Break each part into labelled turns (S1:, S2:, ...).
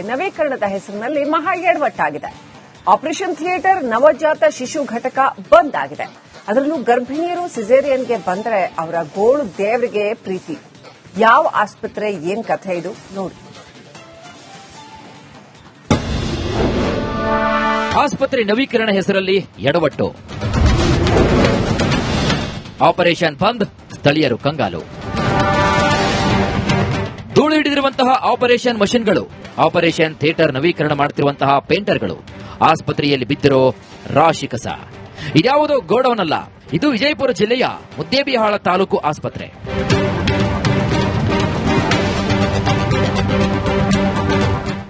S1: ನವೀಕರಣದ ಹೆಸರಿನಲ್ಲಿ ಮಹಾ ಎಡವಟ್ಟಾಗಿದೆ. ಆಪರೇಷನ್ ಥಿಯೇಟರ್ ನವಜಾತ ಶಿಶು ಘಟಕ ಬಂದ್ ಆಗಿದೆ. ಅದರಲ್ಲೂ ಗರ್ಭಿಣಿಯರು ಸಿಸೇರಿಯನ್ಗೆ ಬಂದರೆ ಅವರ ಗೋಳು ದೇವರಿಗೆ ಪ್ರೀತಿ. ಯಾವ ಆಸ್ಪತ್ರೆ, ಏನ್ ಕಥೆ ಇದು ನೋಡಿ.
S2: ಆಸ್ಪತ್ರೆ ನವೀಕರಣ ಹೆಸರಲ್ಲಿ ಎಡವಟ್ಟು. ಆಪರೇಷನ್ ಬಂದ್, ಸ್ಥಳೀಯರು ಕಂಗಾಲು. ಧೂಳು ಹಿಡಿದಿರುವಂತಹ ಆಪರೇಷನ್ ಮಷಿನ್ಗಳು, ಆಪರೇಷನ್ ಥಿಯೇಟರ್ ನವೀಕರಣ ಮಾಡುತ್ತಿರುವಂತಹ ಪೇಂಟರ್ಗಳು, ಆಸ್ಪತ್ರೆಯಲ್ಲಿ ಬಿದ್ದಿರೋ ರಾಶಿ ಕಸ. ಇದ್ಯಾವುದೋ ಗೋಡೌನ್ ಅಲ್ಲ, ಇದು ವಿಜಯಪುರ ಜಿಲ್ಲೆಯ ಮುದ್ದೇಬಿಹಾಳ ತಾಲೂಕು ಆಸ್ಪತ್ರೆ.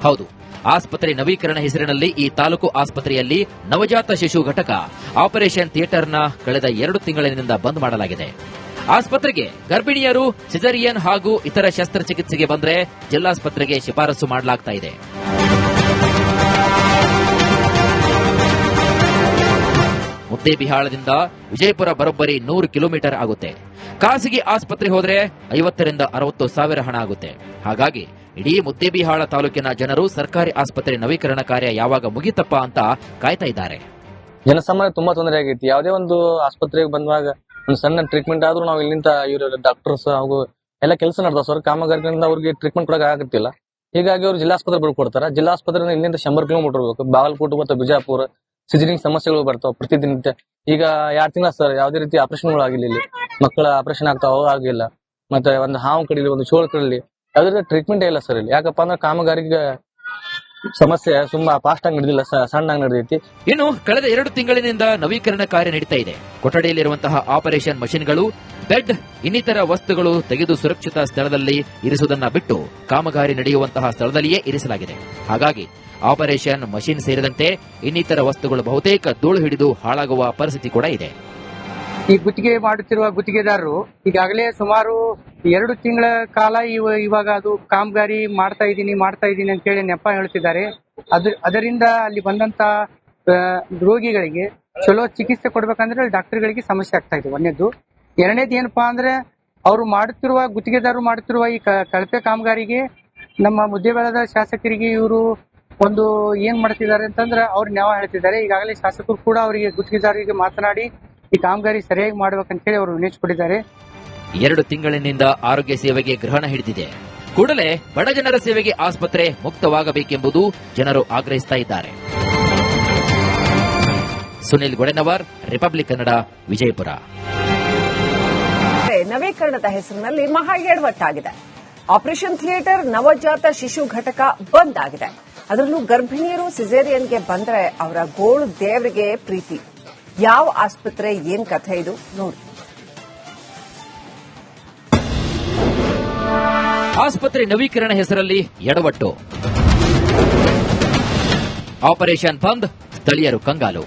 S2: ಹೌದು, ಆಸ್ಪತ್ರೆ ನವೀಕರಣ ಹೆಸರಿನಲ್ಲಿ ಈ ತಾಲೂಕು ಆಸ್ಪತ್ರೆಯಲ್ಲಿ ನವಜಾತ ಶಿಶು ಘಟಕ ಆಪರೇಷನ್ ಥಿಯೇಟರ್ನ ಕಳೆದ 2 ತಿಂಗಳಿನಿಂದ ಬಂದ್ ಮಾಡಲಾಗಿದೆ. ಆಸ್ಪತ್ರೆಗೆ ಗರ್ಭಿಣಿಯರು, ಸಿಸೇರಿಯನ್ ಹಾಗೂ ಇತರ ಶಸ್ತ್ರಚಿಕಿತ್ಸೆಗೆ ಬಂದರೆ ಜಿಲ್ಲಾಸ್ಪತ್ರೆಗೆ ಶಿಫಾರಸು ಮಾಡಲಾಗ್ತಾ ಇದೆ. ಮುದ್ದೇಬಿಹಾಳದಿಂದ ವಿಜಯಪುರ ಬರೋಬ್ಬರಿ 100 ಕಿಲೋಮೀಟರ್ ಆಗುತ್ತೆ. ಖಾಸಗಿ ಆಸ್ಪತ್ರೆ ಹೋದ್ರೆ 50 ರಿಂದ 60 ಸಾವಿರ ಹಣ ಆಗುತ್ತೆ. ಹಾಗಾಗಿ ಇಡೀ ಮುದ್ದೇಬಿಹಾಳ ತಾಲೂಕಿನ ಜನರು ಸರ್ಕಾರಿ ಆಸ್ಪತ್ರೆ ನವೀಕರಣ ಕಾರ್ಯ ಯಾವಾಗ ಮುಗಿತಪ್ಪ ಅಂತ ಕಾಯ್ತಾ ಇದ್ದಾರೆ.
S3: ಜನಸಾಮಾನ್ಯ ತುಂಬಾ ತೊಂದರೆ ಆಗೈತಿ. ಯಾವುದೇ ಒಂದು ಆಸ್ಪತ್ರೆಗೆ ಬಂದಾಗ ಒಂದು ಸಣ್ಣ ಟ್ರೀಟ್ಮೆಂಟ್ ಆದ್ರೂ ನಾವು ಇಲ್ಲಿಂದ ಇವರು ಡಾಕ್ಟರ್ಸ್ ಹಾಗೂ ಎಲ್ಲ ಕೆಲಸ ನಡೆದ ಸರ್ ಕಾಮಗಾರಿಗಳಿಂದ ಅವ್ರಿಗೆ ಟ್ರೀಟ್ಮೆಂಟ್ ಕೊಡಕ್ ಆಗತ್ತಿಲ್ಲ. ಹೀಗಾಗಿ ಅವರು ಜಿಲ್ಲಾಸ್ಪತ್ರೆ ಬಿಡ್ಕೊಡ್ತಾರ. ಜಿಲ್ಲಾಸ್ಪತ್ರೆ ಇಲ್ಲಿಂದ 100 ಕಿಲೋಮೀಟರ್ ಹೋಗ್ಬೇಕು. ಬಾಗಲಕೋಟೆ ಮತ್ತು ಬಿಜಾಪುರ ಸಿಜರಿಂಗ್ ಸಮಸ್ಯೆಗಳು ಬರ್ತಾವ ಪ್ರತಿದಿನ. ಈಗ 2 ತಿಂಗಳ ಸರ್ ಯಾವುದೇ ರೀತಿ ಆಪರೇಷನ್ಗಳು ಆಗಿಲ್ಲ. ಇಲ್ಲಿ ಮಕ್ಕಳ ಆಪರೇಷನ್ ಆಗ್ತಾವ ಆಗಿಲ್ಲ. ಮತ್ತೆ ಒಂದು ಹಾವು ಕಡಿಲಿ, ಒಂದು ಚೋಳು ಕಡಿಲಿ, ಯಾವ್ದೇ ಟ್ರೀಟ್ಮೆಂಟ್ ಇಲ್ಲ ಸರ್ ಇಲ್ಲಿ. ಯಾಕಪ್ಪ ಅಂದ್ರೆ ಕಾಮಗಾರಿಗೆ ಸಮಸ್ಯೆ ತುಂಬಾ ಫಾಸ್ಟ್ ಆಗಿ ನಡೆದಿಲ್ಲ, ಸಣ್ಣಾಗಿ ನಡೆದೈತಿ.
S2: ಇನ್ನು ಕಳೆದ 2 ತಿಂಗಳಿನಿಂದ ನವೀಕರಣ ಕಾರ್ಯ ನಡೀತಾ ಇದೆ. ಕೊಠಡಿಯಲ್ಲಿರುವಂತಹ ಆಪರೇಷನ್ ಮಷಿನ್ಗಳು, ಬೆಡ್, ಇನ್ನಿತರ ವಸ್ತುಗಳು ತೆಗೆದು ಸುರಕ್ಷಿತ ಸ್ಥಳದಲ್ಲಿ ಇರಿಸುವುದನ್ನ ಬಿಟ್ಟು ಕಾಮಗಾರಿ ನಡೆಯುವಂತಹ ಸ್ಥಳದಲ್ಲಿಯೇ ಇರಿಸಲಾಗಿದೆ. ಹಾಗಾಗಿ ಆಪರೇಷನ್ ಮಷಿನ್ ಸೇರಿದಂತೆ ಇನ್ನಿತರ ವಸ್ತುಗಳು ಬಹುತೇಕ ಧೂಳು ಹಿಡಿದು ಹಾಳಾಗುವ ಪರಿಸ್ಥಿತಿ ಕೂಡ ಇದೆ.
S4: ಈ ಗುತ್ತಿಗೆ ಮಾಡುತ್ತಿರುವ ಗುತ್ತಿಗೆದಾರರು ಈಗಾಗಲೇ ಸುಮಾರು 2 ತಿಂಗಳ ಕಾಲ ಇವಾಗ ಅದು ಕಾಮಗಾರಿ ಮಾಡ್ತಾ ಇದ್ದೀನಿ ಅಂತ ಹೇಳಿ ನೆಪ ಹೇಳ್ತಿದ್ದಾರೆ. ಅದರಿಂದ ಅಲ್ಲಿ ಬಂದಂತ ರೋಗಿಗಳಿಗೆ ಚಲೋ ಚಿಕಿತ್ಸೆ ಕೊಡ್ಬೇಕಂದ್ರೆ ಡಾಕ್ಟರ್ಗಳಿಗೆ ಸಮಸ್ಯೆ ಆಗ್ತಾ ಇದೆ. ಒಂದೇದು. ಎರಡನೇದು ಏನಪ್ಪಾ ಅಂದ್ರೆ ಅವರು ಗುತ್ತಿಗೆದಾರರು ಮಾಡುತ್ತಿರುವ ಈ ಕಳಪೆ ಕಾಮಗಾರಿಗೆ ನಮ್ಮ ಮುದ್ದೇಬಿಹಾಳದ ಶಾಸಕರಿಗೆ ಇವರು ಒಂದು ಏನ್ ಮಾಡ್ತಿದ್ದಾರೆ ಅಂತಂದ್ರೆ ಅವ್ರು ನ್ಯಾಯ ಹೇಳ್ತಿದ್ದಾರೆ. ಈಗಾಗಲೇ ಶಾಸಕರು ಕೂಡ ಅವರಿಗೆ ಗುತ್ತಿಗೆದಾರರಿಗೆ ಮಾತನಾಡಿ ಈ ಕಾಮಗಾರಿ ಸರಿಯಾಗಿ ಮಾಡ್ಬೇಕಂತ ಹೇಳಿ ಅವರು ವಿನಂತಿಸಿಕೊಂಡಿದ್ದಾರೆ.
S2: 2 ತಿಂಗಳಿನಿಂದ ಆರೋಗ್ಯ ಸೇವೆಗೆ ಗ್ರಹಣ ಹಿಡಿದಿದೆ. ಕೂಡಲೇ ಬಡ ಜನರ ಸೇವೆಗೆ ಆಸ್ಪತ್ರೆ ಮುಕ್ತವಾಗಬೇಕೆಂಬುದು ಜನರು ಆಗ್ರಹಿಸ್ತಾ ಇದ್ದಾರೆ. ಸುನಿಲ್ ಗೊಡೆನವರ್, ರಿಪಬ್ಲಿಕ್ ಕನ್ನಡ, ವಿಜಯಪುರ.
S1: ನವೀಕರಣದ ಹೆಸರಿನಲ್ಲಿ ಮಹಾ ಎಡವಟ್ಟಾಗಿದೆ. ಆಪರೇಷನ್ ಥಿಯೇಟರ್ ನವಜಾತ ಶಿಶು ಘಟಕ ಬಂದ್ ಆಗಿದೆ. ಅದರಲ್ಲೂ ಗರ್ಭಿಣಿಯರು ಸಿಸೇರಿಯನ್ಗೆ ಬಂದರೆ ಅವರ ಗೋಳು ದೇವರಿಗೆ ಪ್ರೀತಿ. ಯಾವ ಆಸ್ಪತ್ರೆ, ಏನ್ ಕಥೆ ಇದು ನೋಡಿ.
S2: ಆಸ್ಪತ್ರೆ ನವೀಕರಣ ಹೆಸರಲ್ಲಿ ಎಡವಟ್ಟು. ಆಪರೇಷನ್ ಬಂದ್, ಸ್ಥಳೀಯರು ಕಂಗಾಲು.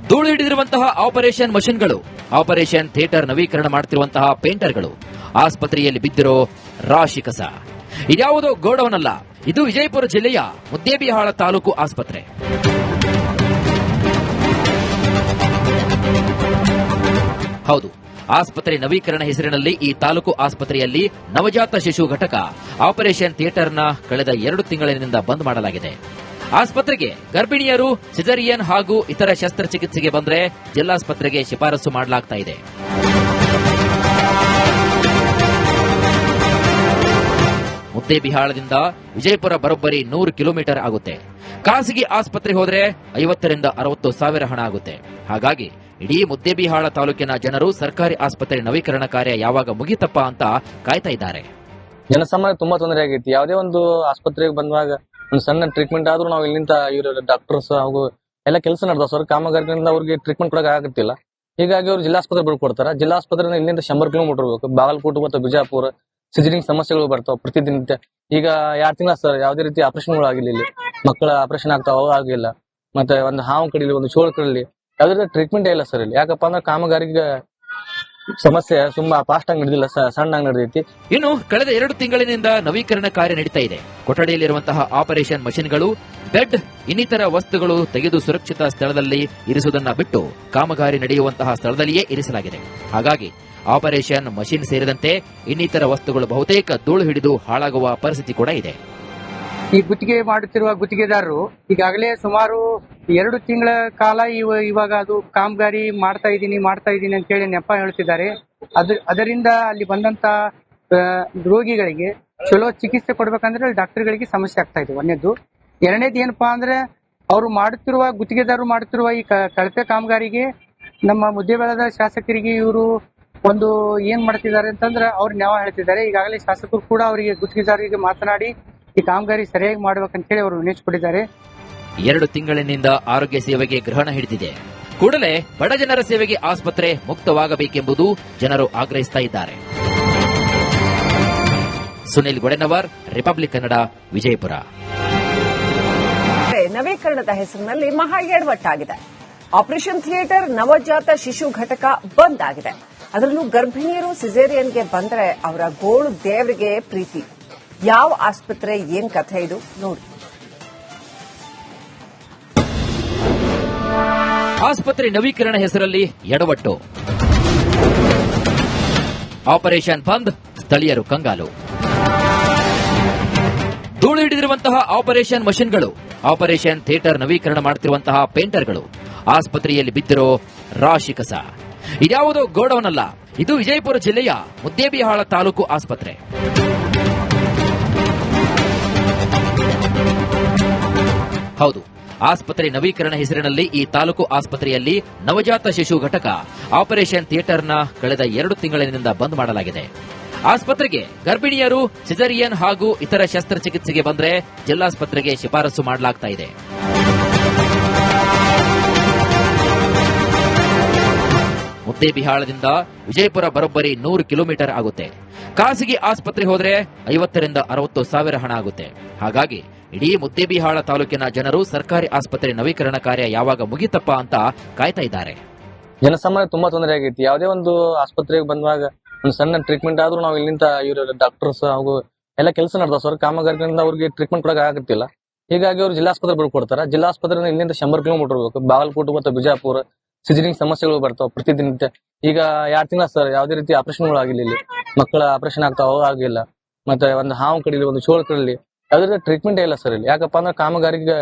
S2: ಧೂಳು ಹಿಡಿದಿರುವಂತಹ ಆಪರೇಷನ್ ಮಷಿನ್ಗಳು, ಆಪರೇಷನ್ ಥಿಯೇಟರ್ ನವೀಕರಣ ಮಾಡುತ್ತಿರುವಂತಹ ಪೇಂಟರ್ಗಳು, ಆಸ್ಪತ್ರೆಯಲ್ಲಿ ಬಿದ್ದಿರೋ ರಾಶಿ ಕಸ. ಇದ್ಯಾವುದೋ ಗೋಡೌನ್ ಅಲ್ಲ, ಇದು ವಿಜಯಪುರ ಜಿಲ್ಲೆಯ ಮುದ್ದೇಬಿಹಾಳ ತಾಲೂಕು ಆಸ್ಪತ್ರೆ. ಹೌದು, ಆಸ್ಪತ್ರೆ ನವೀಕರಣ ಹೆಸರಿನಲ್ಲಿ ಈ ತಾಲೂಕು ಆಸ್ಪತ್ರೆಯಲ್ಲಿ ನವಜಾತ ಶಿಶು ಘಟಕ ಆಪರೇಷನ್ ಥಿಯೇಟರ್ನ ಕಳೆದ 2 ತಿಂಗಳಿನಿಂದ ಬಂದ್ ಮಾಡಲಾಗಿದೆ. ಆಸ್ಪತ್ರೆಗೆ ಗರ್ಭಿಣಿಯರು, ಸಿಸೇರಿಯನ್ ಹಾಗೂ ಇತರ ಶಸ್ತ್ರಚಿಕಿತ್ಸೆಗೆ ಬಂದರೆ ಜಿಲ್ಲಾಸ್ಪತ್ರೆಗೆ ಶಿಫಾರಸು ಮಾಡಲಾಗ್ತಾ ಇದೆ. ಮುದ್ದೇಬಿಹಾಳದಿಂದ ವಿಜಯಪುರ ಬರೋಬ್ಬರಿ 100 ಕಿಲೋಮೀಟರ್ ಆಗುತ್ತೆ. ಖಾಸಗಿ ಆಸ್ಪತ್ರೆ ಹೋದ್ರೆ 50 ರಿಂದ 60 ಸಾವಿರ ಹಣ ಆಗುತ್ತೆ. ಹಾಗಾಗಿ ಇಡೀ ಮುದ್ದೇಬಿಹಾಳ ತಾಲೂಕಿನ ಜನರು ಸರ್ಕಾರಿ ಆಸ್ಪತ್ರೆ ನವೀಕರಣ ಕಾರ್ಯ ಯಾವಾಗ ಮುಗಿತಪ್ಪ ಅಂತ ಕಾಯ್ತಾ ಇದ್ದಾರೆ.
S3: ಜನಸಾಮಾನ್ಯ ತುಂಬಾ ತೊಂದರೆ ಆಗೈತಿ. ಯಾವುದೇ ಒಂದು ಆಸ್ಪತ್ರೆಗೆ ಬಂದಾಗ ಒಂದು ಸಣ್ಣ ಟ್ರೀಟ್ಮೆಂಟ್ ಆದ್ರೂ ನಾವು ಇಲ್ಲಿಂದ ಇವರು ಡಾಕ್ಟರ್ಸ್ ಹಾಗೂ ಎಲ್ಲ ಕೆಲಸ ನಡೆದ ಸರ್ ಕಾಮಗಾರಿಗಳಿಂದ ಅವ್ರಿಗೆ ಟ್ರೀಟ್ಮೆಂಟ್ ಕೊಡಕ್ ಆಗತ್ತಿಲ್ಲ. ಹೀಗಾಗಿ ಅವರು ಜಿಲ್ಲಾಸ್ಪತ್ರೆ ಬಿಡ್ಕೊಡ್ತಾರ. ಜಿಲ್ಲಾಸ್ಪತ್ರೆ ಇಲ್ಲಿಂದ 100 ಕಿಲೋಮೀಟರ್ ಹೋಗ್ಬೇಕು. ಬಾಗಲಕೋಟೆ ಮತ್ತು ಬಿಜಾಪುರ ಸಿಜರಿಂಗ್ ಸಮಸ್ಯೆಗಳು ಬರ್ತಾವ ಪ್ರತಿದಿನ. ಈಗ 2 ತಿಂಗಳ ಸರ್ ಯಾವುದೇ ರೀತಿ ಆಪರೇಷನ್ಗಳು ಆಗಿಲ್ಲ. ಇಲ್ಲಿ ಮಕ್ಕಳ ಆಪರೇಷನ್ ಆಗ್ತಾವ ಆಗಿಲ್ಲ. ಮತ್ತೆ ಒಂದು ಹಾವು ಕಡಿಲಿ, ಒಂದು ಚೋಳು ಕಡಿಲಿ, ಯಾವ್ದೇ ಟ್ರೀಟ್ಮೆಂಟ್ ಇಲ್ಲ ಸರ್ ಇಲ್ಲಿ. ಯಾಕಪ್ಪ ಅಂದ್ರೆ ಕಾಮಗಾರಿಗೆ ಸಮಸ್ಯೆ ತುಂಬಾ ಫಾಸ್ಟ್ ಆಗಿ ನಡೆದಿಲ್ಲ, ಸಣ್ಣಾಗಿ ನಡೆದೈತಿ.
S2: ಇನ್ನು ಕಳೆದ 2 ತಿಂಗಳಿನಿಂದ ನವೀಕರಣ ಕಾರ್ಯ ನಡೀತಾ ಇದೆ. ಕೊಠಡಿಯಲ್ಲಿರುವಂತಹ ಆಪರೇಷನ್ ಮಷಿನ್ಗಳು, ಬೆಡ್, ಇನ್ನಿತರ ವಸ್ತುಗಳು ತೆಗೆದು ಸುರಕ್ಷಿತ ಸ್ಥಳದಲ್ಲಿ ಇರಿಸುವುದನ್ನ ಬಿಟ್ಟು ಕಾಮಗಾರಿ ನಡೆಯುವಂತಹ ಸ್ಥಳದಲ್ಲಿಯೇ ಇರಿಸಲಾಗಿದೆ. ಹಾಗಾಗಿ ಆಪರೇಷನ್ ಮಷಿನ್ ಸೇರಿದಂತೆ ಇನ್ನಿತರ ವಸ್ತುಗಳು ಬಹುತೇಕ ಧೂಳು ಹಿಡಿದು ಹಾಳಾಗುವ ಪರಿಸ್ಥಿತಿ ಕೂಡ ಇದೆ.
S4: ಈ ಗುತ್ತಿಗೆ ಮಾಡುತ್ತಿರುವ ಗುತ್ತಿಗೆದಾರರು ಈಗಾಗಲೇ ಸುಮಾರು 2 ತಿಂಗಳ ಕಾಲ ಇವಾಗ ಅದು ಕಾಮಗಾರಿ ಮಾಡ್ತಾ ಇದ್ದೀನಿ ಅಂತ ಹೇಳಿ ನೆಪ ಹೇಳ್ತಿದ್ದಾರೆ. ಅದರಿಂದ ಅಲ್ಲಿ ಬಂದಂತ ರೋಗಿಗಳಿಗೆ ಚಲೋ ಚಿಕಿತ್ಸೆ ಕೊಡ್ಬೇಕಂದ್ರೆ ಡಾಕ್ಟರ್ಗಳಿಗೆ ಸಮಸ್ಯೆ ಆಗ್ತಾ ಇದೆ. ಒಂದೇದು. ಎರಡನೇದು ಏನಪ್ಪಾ ಅಂದ್ರೆ ಅವರು ಗುತ್ತಿಗೆದಾರರು ಮಾಡುತ್ತಿರುವ ಈ ಕಳಪೆ ಕಾಮಗಾರಿಗೆ ನಮ್ಮ ಮುದ್ದೇಬೇಳದ ಶಾಸಕರಿಗೆ ಇವರು ಒಂದು ಏನ್ ಮಾಡ್ತಿದ್ದಾರೆ ಅಂತಂದ್ರೆ ಅವ್ರು ನ್ಯಾಯ ಹೇಳ್ತಿದ್ದಾರೆ. ಈಗಾಗಲೇ ಶಾಸಕರು ಕೂಡ ಅವರಿಗೆ ಗುತ್ತಿಗೆದಾರರಿಗೆ ಮಾತನಾಡಿ ಈ ಕಾಮಗಾರಿ ಸರಿಯಾಗಿ ಮಾಡ್ಬೇಕಂತ ಹೇಳಿ ಅವರು ವಿನಂತಿಸಿಕೊಂಡಿದ್ದಾರೆ.
S2: 2 ತಿಂಗಳಿನಿಂದ ಆರೋಗ್ಯ ಸೇವೆಗೆ ಗ್ರಹಣ ಹಿಡಿದಿದೆ. ಕೂಡಲೇ ಬಡ ಜನರ ಸೇವೆಗೆ ಆಸ್ಪತ್ರೆ ಮುಕ್ತವಾಗಬೇಕೆಂಬುದು ಜನರು ಆಗ್ರಹಿಸ್ತಾ ಇದ್ದಾರೆ. ಸುನಿಲ್ ಗೊಡೆನವರ್, ರಿಪಬ್ಲಿಕ್ ಕನ್ನಡ, ವಿಜಯಪುರ.
S1: ನವೀಕರಣದ ಹೆಸರಿನಲ್ಲಿ ಮಹಾ ಎಡವಟ್ಟಾಗಿದೆ. ಆಪರೇಷನ್ ಥಿಯೇಟರ್ ನವಜಾತ ಶಿಶು ಘಟಕ ಬಂದ್ ಆಗಿದೆ. ಅದರಲ್ಲೂ ಗರ್ಭಿಣಿಯರು ಸಿಸೇರಿಯನ್ಗೆ ಬಂದರೆ ಅವರ ಗೋಳು ದೇವರಿಗೆ ಪ್ರೀತಿ. ಯಾವ ಆಸ್ಪತ್ರೆ, ಏನ್ ಕಥೆ ಇದು ನೋಡಿ.
S2: ಆಸ್ಪತ್ರೆ ನವೀಕರಣ ಹೆಸರಲ್ಲಿ ಎಡವಟ್ಟು. ಆಪರೇಷನ್ ಬಂದ್, ಸ್ಥಳೀಯರು ಕಂಗಾಲು. ಧೂಳು ಹಿಡಿದಿರುವಂತಹ ಆಪರೇಷನ್ ಮಷಿನ್ಗಳು, ಆಪರೇಷನ್ ಥಿಯೇಟರ್ ನವೀಕರಣ ಮಾಡುತ್ತಿರುವಂತಹ ಪೇಂಟರ್ಗಳು, ಆಸ್ಪತ್ರೆಯಲ್ಲಿ ಬಿದ್ದಿರೋ ರಾಶಿ ಕಸ. ಇದ್ಯಾವುದೋ ಗೋಡೌನ್ ಅಲ್ಲ, ಇದು ವಿಜಯಪುರ ಜಿಲ್ಲೆಯ ಮುದ್ದೇಬಿಹಾಳ ತಾಲೂಕು ಆಸ್ಪತ್ರೆ. ಹೌದು, ಆಸ್ಪತ್ರೆ ನವೀಕರಣ ಹೆಸರಿನಲ್ಲಿ ಈ ತಾಲೂಕು ಆಸ್ಪತ್ರೆಯಲ್ಲಿ ನವಜಾತ ಶಿಶು ಘಟಕ ಆಪರೇಷನ್ ಥಿಯೇಟರ್ನ ಕಳೆದ 2 ತಿಂಗಳಿನಿಂದ ಬಂದ್ ಮಾಡಲಾಗಿದೆ. ಆಸ್ಪತ್ರೆಗೆ ಗರ್ಭಿಣಿಯರು, ಸಿಸೇರಿಯನ್ ಹಾಗೂ ಇತರ ಶಸ್ತ್ರಚಿಕಿತ್ಸೆಗೆ ಬಂದರೆ ಜಿಲ್ಲಾಸ್ಪತ್ರೆಗೆ ಶಿಫಾರಸು ಮಾಡಲಾಗ್ತಾ ಇದೆ. ಮುದ್ದೇಬಿಹಾಳದಿಂದ ವಿಜಯಪುರ ಬರೋಬ್ಬರಿ 100 ಕಿಲೋಮೀಟರ್ ಆಗುತ್ತೆ. ಖಾಸಗಿ ಆಸ್ಪತ್ರೆ ಹೋದ್ರೆ 50 ರಿಂದ 60 ಸಾವಿರ ಹಣ ಆಗುತ್ತೆ. ಹಾಗಾಗಿ ಇಡೀ ಮುದ್ದೇಬಿಹಾಳ ತಾಲೂಕಿನ ಜನರು ಸರ್ಕಾರಿ ಆಸ್ಪತ್ರೆ ನವೀಕರಣ ಕಾರ್ಯ ಯಾವಾಗ ಮುಗಿತಪ್ಪ ಅಂತ ಕಾಯ್ತಾ ಇದ್ದಾರೆ.
S3: ಜನಸಾಮಾನ್ಯ ತುಂಬಾ ತೊಂದರೆ ಆಗೈತಿ. ಯಾವುದೇ ಒಂದು ಆಸ್ಪತ್ರೆಗೆ ಬಂದಾಗ ಒಂದು ಸಣ್ಣ ಟ್ರೀಟ್ಮೆಂಟ್ ಆದ್ರೂ ನಾವು ಇಲ್ಲಿಂದ ಇವರು ಡಾಕ್ಟರ್ಸ್ ಹಾಗೂ ಎಲ್ಲ ಕೆಲಸ ನಡೆದ ಸರ್ ಕಾಮಗಾರಿಯಿಂದ ಅವ್ರಿಗೆ ಟ್ರೀಟ್ಮೆಂಟ್ ಕೊಡಕ್ ಆಗತ್ತಿಲ್ಲ. ಹೀಗಾಗಿ ಅವರು ಜಿಲ್ಲಾಸ್ಪತ್ರೆ ಬರ್ಕೊಡ್ತಾರ. ಜಿಲ್ಲಾಸ್ಪತ್ರೆ ಇಲ್ಲಿಂದ 100 ಕಿಲೋಮೀಟರ್ ಹೋಗ್ಬೇಕು. ಬಾಗಲಕೋಟೆ ಮತ್ತು ಬಿಜಾಪುರ ಸಿಜರಿಂಗ್ ಸಮಸ್ಯೆಗಳು ಬರ್ತಾವ ಪ್ರತಿದಿನ. ಈಗ 2 ತಿಂಗಳ ಸರ್ ಯಾವುದೇ ರೀತಿ ಆಪರೇಷನ್ಗಳು ಆಗಿಲ್ಲ. ಇಲ್ಲಿ ಮಕ್ಕಳ ಆಪರೇಷನ್ ಆಗ್ತಾವ ಆಗಿಲ್ಲ. ಮತ್ತೆ ಒಂದು ಹಾವು ಕಡಿಲಿ, ಒಂದು ಚೋಳ ಕಡಿಲಿ, ಯಾವುದೇ ಟ್ರೀಟ್ಮೆಂಟ್ ಇಲ್ಲ ಸರ್ ಇಲ್ಲಿ. ಯಾಕಪ್ಪ ಅಂದ್ರೆ ಕಾಮಗಾರಿಗೆ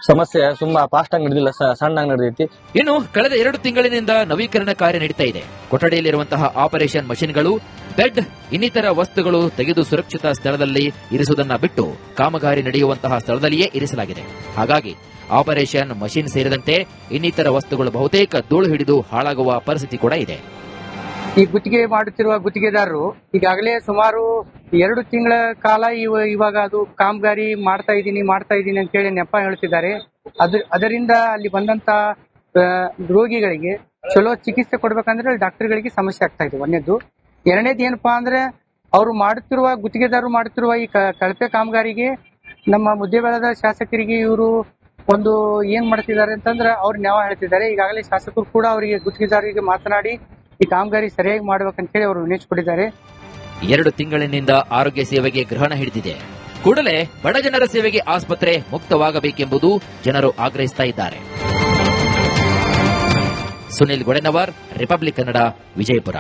S3: ಸಮಸ್ಯೆ ತುಂಬಾ ಫಾಸ್ಟ್ ಆಗಿ ನಡೆದಿಲ್ಲ, ಸಣ್ಣಾಗಿ ನಡೆದೈತಿ.
S2: ಇನ್ನು ಕಳೆದ 2 ತಿಂಗಳಿನಿಂದ ನವೀಕರಣ ಕಾರ್ಯ ನಡೀತಾ ಇದೆ. ಕೊಠಡಿಯಲ್ಲಿರುವಂತಹ ಆಪರೇಷನ್ ಮಷಿನ್ಗಳು, ಬೆಡ್, ಇನ್ನಿತರ ವಸ್ತುಗಳು ತೆಗೆದು ಸುರಕ್ಷಿತ ಸ್ಥಳದಲ್ಲಿ ಇರಿಸುವುದನ್ನ ಬಿಟ್ಟು ಕಾಮಗಾರಿ ನಡೆಯುವಂತಹ ಸ್ಥಳದಲ್ಲಿಯೇ ಇರಿಸಲಾಗಿದೆ. ಹಾಗಾಗಿ ಆಪರೇಷನ್ ಮಷಿನ್ ಸೇರಿದಂತೆ ಇನ್ನಿತರ ವಸ್ತುಗಳು ಬಹುತೇಕ ಧೂಳು ಹಿಡಿದು ಹಾಳಾಗುವ ಪರಿಸ್ಥಿತಿ ಕೂಡ ಇದೆ.
S4: ಈ ಗುತ್ತಿಗೆ ಮಾಡುತ್ತಿರುವ ಗುತ್ತಿಗೆದಾರರು ಈಗಾಗಲೇ ಸುಮಾರು 2 ತಿಂಗಳ ಕಾಲ ಇವಾಗ ಅದು ಕಾಮಗಾರಿ ಮಾಡ್ತಾ ಇದ್ದೀನಿ ಅಂತ ಹೇಳಿ ನೆಪ ಹೇಳ್ತಿದ್ದಾರೆ. ಅದರಿಂದ ಅಲ್ಲಿ ಬಂದಂತ ರೋಗಿಗಳಿಗೆ ಚಲೋ ಚಿಕಿತ್ಸೆ ಕೊಡ್ಬೇಕಂದ್ರೆ ಡಾಕ್ಟರ್ಗಳಿಗೆ ಸಮಸ್ಯೆ ಆಗ್ತಾ ಇದೆ. ಒಂದೇದು. ಎರಡನೇದು ಏನಪ್ಪಾ ಅಂದ್ರೆ ಅವರು ಗುತ್ತಿಗೆದಾರರು ಮಾಡುತ್ತಿರುವ ಈ ಕಳಪೆ ಕಾಮಗಾರಿಗೆ ನಮ್ಮ ಮುದ್ದೇಬೇಳದ ಶಾಸಕರಿಗೆ ಇವರು ಒಂದು ಏನ್ ಮಾಡ್ತಿದ್ದಾರೆ ಅಂತಂದ್ರೆ ಅವ್ರು ನ್ಯಾಯ ಹೇಳ್ತಿದ್ದಾರೆ. ಈಗಾಗಲೇ ಶಾಸಕರು ಕೂಡ ಅವರಿಗೆ ಗುತ್ತಿಗೆದಾರರಿಗೆ ಮಾತನಾಡಿ ಈ ಕಾಮಗಾರಿ ಸರಿಯಾಗಿ ಮಾಡ್ಬೇಕಂತ ಹೇಳಿ ಅವರು ವಿನಂತಿಸಿಕೊಂಡಿದ್ದಾರೆ.
S2: 2 ತಿಂಗಳಿನಿಂದ ಆರೋಗ್ಯ ಸೇವೆಗೆ ಗ್ರಹಣ ಹಿಡಿದಿದೆ. ಕೂಡಲೇ ಬಡ ಜನರ ಸೇವೆಗೆ ಆಸ್ಪತ್ರೆ ಮುಕ್ತವಾಗಬೇಕೆಂಬುದು ಜನರು ಆಗ್ರಹಿಸ್ತಾ ಇದ್ದಾರೆ. ಸುನಿಲ್ ಗೊಡೆನವರ್, ರಿಪಬ್ಲಿಕ್ ಕನ್ನಡ, ವಿಜಯಪುರ.